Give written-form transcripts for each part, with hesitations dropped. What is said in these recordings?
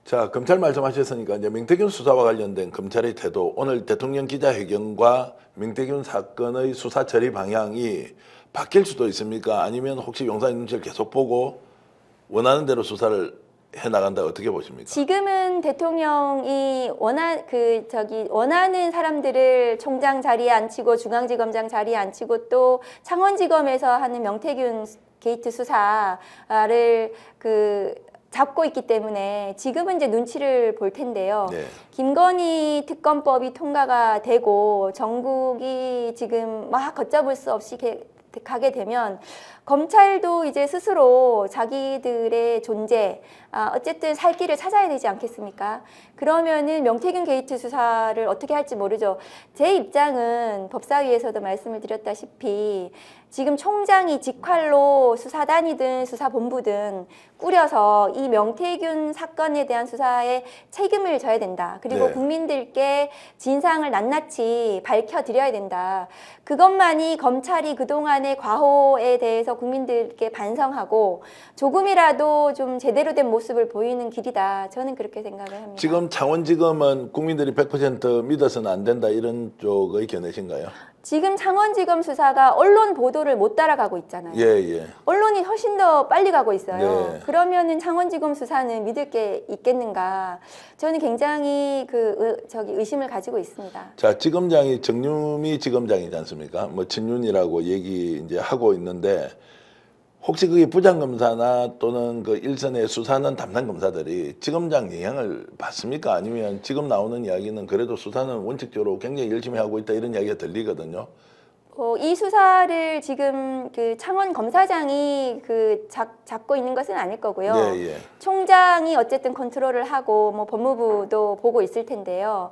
자, 검찰 말씀하셨으니까 이제 명태균 수사와 관련된 검찰의 태도, 오늘 대통령 기자회견과 명태균 사건의 수사 처리 방향이 바뀔 수도 있습니까? 아니면 혹시 용산의 눈치를 계속 보고 원하는 대로 수사를 해 나간다, 어떻게 보십니까? 지금은 대통령이 원하는 사람들을 총장 자리에 앉히고 중앙지검장 자리에 앉히고 또 창원지검에서 하는 명태균 게이트 수사를 잡고 있기 때문에 지금은 이제 눈치를 볼 텐데요. 네. 김건희 특검법이 통과가 되고 정국이 지금 막 걷잡을 수 없이 가게 되면 검찰도 이제 스스로 자기들의 존재, 어쨌든 살 길을 찾아야 되지 않겠습니까? 그러면은 명태균 게이트 수사를 어떻게 할지 모르죠. 제 입장은 법사위에서도 말씀을 드렸다시피 지금 총장이 직활로 수사단이든 수사본부든 꾸려서 이 명태균 사건에 대한 수사에 책임을 져야 된다. 그리고 네. 국민들께 진상을 낱낱이 밝혀드려야 된다. 그것만이 검찰이 그동안의 과오에 대해서 국민들께 반성하고 조금이라도 좀 제대로 된 모습을 보이는 길이다. 저는 그렇게 생각을 합니다. 지금 창원지검은 국민들이 100% 믿어서는 안 된다, 이런 쪽의 견해신가요? 지금 창원지검 수사가 언론 보도를 못 따라가고 있잖아요. 예. 언론이 훨씬 더 빨리 가고 있어요. 네. 그러면은 창원지검 수사는 믿을 게 있겠는가? 저는 굉장히 의심을 가지고 있습니다. 자, 지검장이 정유미 지검장이지 않습니까? 뭐 친윤이라고 얘기 이제 하고 있는데, 혹시 그게 부장검사나 또는 그 일선의 수사는 담당 검사들이 지검장 영향을 받습니까? 아니면 지금 나오는 이야기는 그래도 수사는 원칙적으로 굉장히 열심히 하고 있다, 이런 이야기가 들리거든요. 이 수사를 지금 창원 검사장이 잡고 있는 것은 아닐 거고요. 네. 총장이 어쨌든 컨트롤을 하고 뭐 법무부도 보고 있을 텐데요.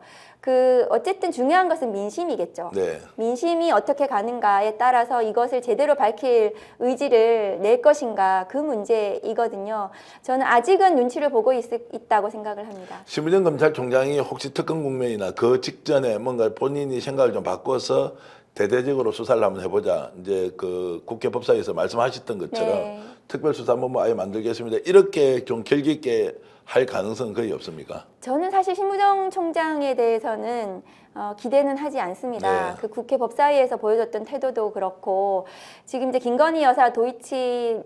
어쨌든 중요한 것은 민심이겠죠. 네. 민심이 어떻게 가는가에 따라서 이것을 제대로 밝힐 의지를 낼 것인가, 그 문제이거든요. 저는 아직은 눈치를 보고 있다고 생각을 합니다. 심우정 검찰총장이 혹시 특검 국면이나 그 직전에 뭔가 본인이 생각을 좀 바꿔서 대대적으로 수사를 한번 해보자, 이제 그 국회 법사위에서 말씀하셨던 것처럼 네. 특별수사본부 아예 만들겠습니다, 이렇게 좀 결기 있게 할 가능성은 거의 없습니까? 저는 사실 심우정 총장에 대해서는 기대는 하지 않습니다. 네. 그 국회 법사위에서 보여줬던 태도도 그렇고, 지금 이제 김건희 여사 도이치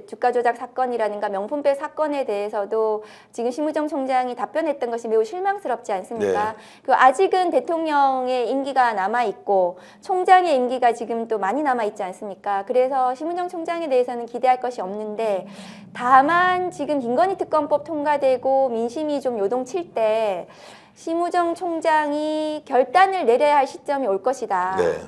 주가 조작 사건이라든가 명품백 사건에 대해서도 지금 심우정 총장이 답변했던 것이 매우 실망스럽지 않습니까? 네. 그 아직은 대통령의 임기가 남아 있고 총장의 임기가 지금 또 많이 남아 있지 않습니까? 그래서 심우정 총장에 대해서는 기대할 것이 없는데, 다만 지금 김건희 특검법 통과되고 민심이 좀 요동칠 때 심우정 총장이 결단을 내려야 할 시점이 올 것이다. 네.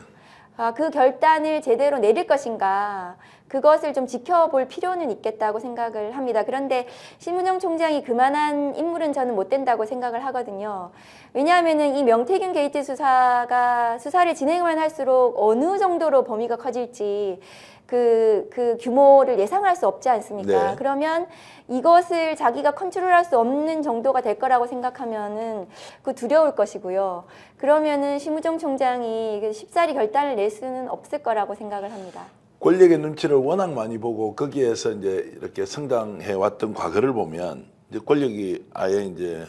그 결단을 제대로 내릴 것인가, 그것을 좀 지켜볼 필요는 있겠다고 생각을 합니다. 그런데 심우정 총장이 그만한 인물은 저는 못 된다고 생각을 하거든요. 왜냐하면은 이 명태균 게이트 수사를 진행만 할수록 어느 정도로 범위가 커질지 그 규모를 예상할 수 없지 않습니까? 네. 그러면 이것을 자기가 컨트롤할 수 없는 정도가 될 거라고 생각하면은 두려울 것이고요. 그러면은 심우정 총장이 쉽사리 결단을 낼 수는 없을 거라고 생각을 합니다. 권력의 눈치를 워낙 많이 보고 거기에서 이제 이렇게 성장해 왔던 과거를 보면, 이제 권력이 아예 이제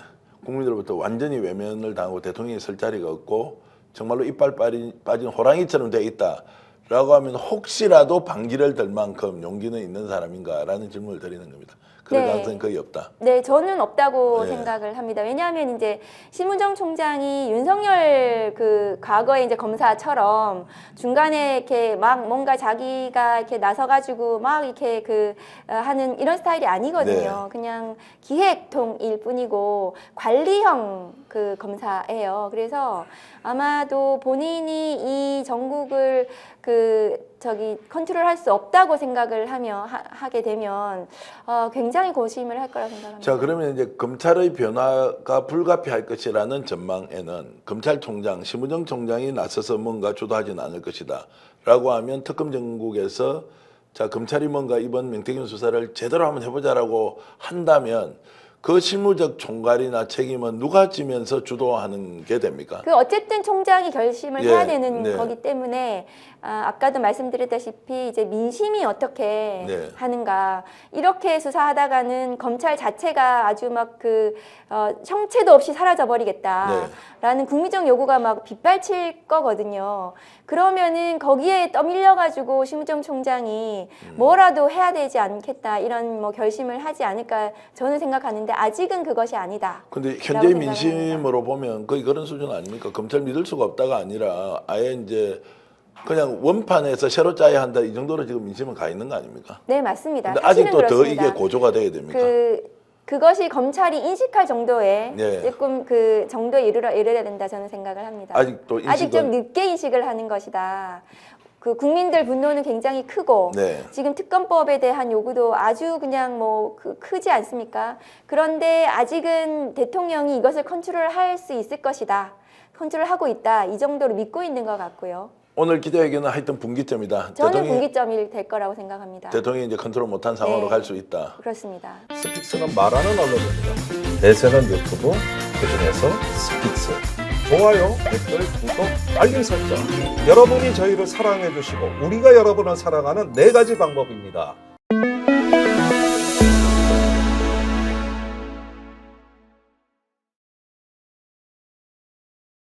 국민들로부터 완전히 외면을 당하고 대통령이 설 자리가 없고 정말로 이빨 빠진 호랑이처럼 돼 있다라고 하면 혹시라도 방귀를 들 만큼 용기는 있는 사람인가라는 질문을 드리는 겁니다. 그럴 가능성이 거의 없다. 네, 저는 없다고 네. 생각을 합니다. 왜냐하면 이제 심우정 총장이 윤석열 과거에 이제 검사처럼 중간에 이렇게 막 뭔가 자기가 이렇게 나서가지고 막 이렇게 하는 이런 스타일이 아니거든요. 네. 그냥 기획통일 뿐이고 관리형 검사예요. 그래서 아마도 본인이 이 전국을 컨트롤할 수 없다고 생각을 하게 되면 굉장히 고심을 할 거라 생각합니다. 자, 그러면 이제 검찰의 변화가 불가피할 것이라는 전망에는 검찰총장, 심우정 총장이 나서서 뭔가 주도하지는 않을 것이다 라고 하면, 특검 정국에서 자, 검찰이 뭔가 이번 명태균 수사를 제대로 한번 해보자라고 한다면 그 실무적 총괄이나 책임은 누가 지면서 주도하는 게 됩니까? 그 어쨌든 총장이 결심을 예, 해야 되는 네. 거기 때문에 아까도 말씀드렸다시피 이제 민심이 어떻게 네. 하는가 이렇게 수사하다가는 검찰 자체가 아주 막 그 형체도 없이 사라져 버리겠다라는 국민적 요구가 막 빗발칠 거거든요. 그러면은 거기에 떠밀려 가지고 심우정 총장이 뭐라도 해야 되지 않겠다 이런 뭐 결심을 하지 않을까 저는 생각하는데 아직은 그것이 아니다. 근데 라고 현재 생각을 민심으로 보면 거의 그런 수준 아닙니까? 검찰 믿을 수가 없다가 아니라 아예 이제 그냥 원판에서 새로 짜야 한다 이 정도로 지금 민심은 가 있는 거 아닙니까? 네, 맞습니다. 근데 사실은 아직도 더 그렇습니다. 이게 고조가 돼야 됩니까? 그것이 검찰이 인식할 정도의 네. 조금 그 정도에 이르러야 된다 저는 생각을 합니다. 아직도 아직 좀 인식은 늦게 인식을 하는 것이다. 그 국민들 분노는 굉장히 크고 네. 지금 특검법에 대한 요구도 아주 그냥 뭐 크지 않습니까? 그런데 아직은 대통령이 이것을 컨트롤할 수 있을 것이다. 컨트롤하고 있다. 이 정도로 믿고 있는 것 같고요. 오늘 기자회견은 하여튼 분기점이다. 저는 분기점이 될 거라고 생각합니다. 대통령이 이제 컨트롤 못한 상황으로 네. 갈 수 있다. 그렇습니다. 스픽스가 말하는 언론입니다. 대세는 유튜브, 그중에서 스픽스. 좋아요, 댓글, 구독, 알림 설정. 여러분이 저희를 사랑해 주시고 우리가 여러분을 사랑하는 4가지 방법입니다.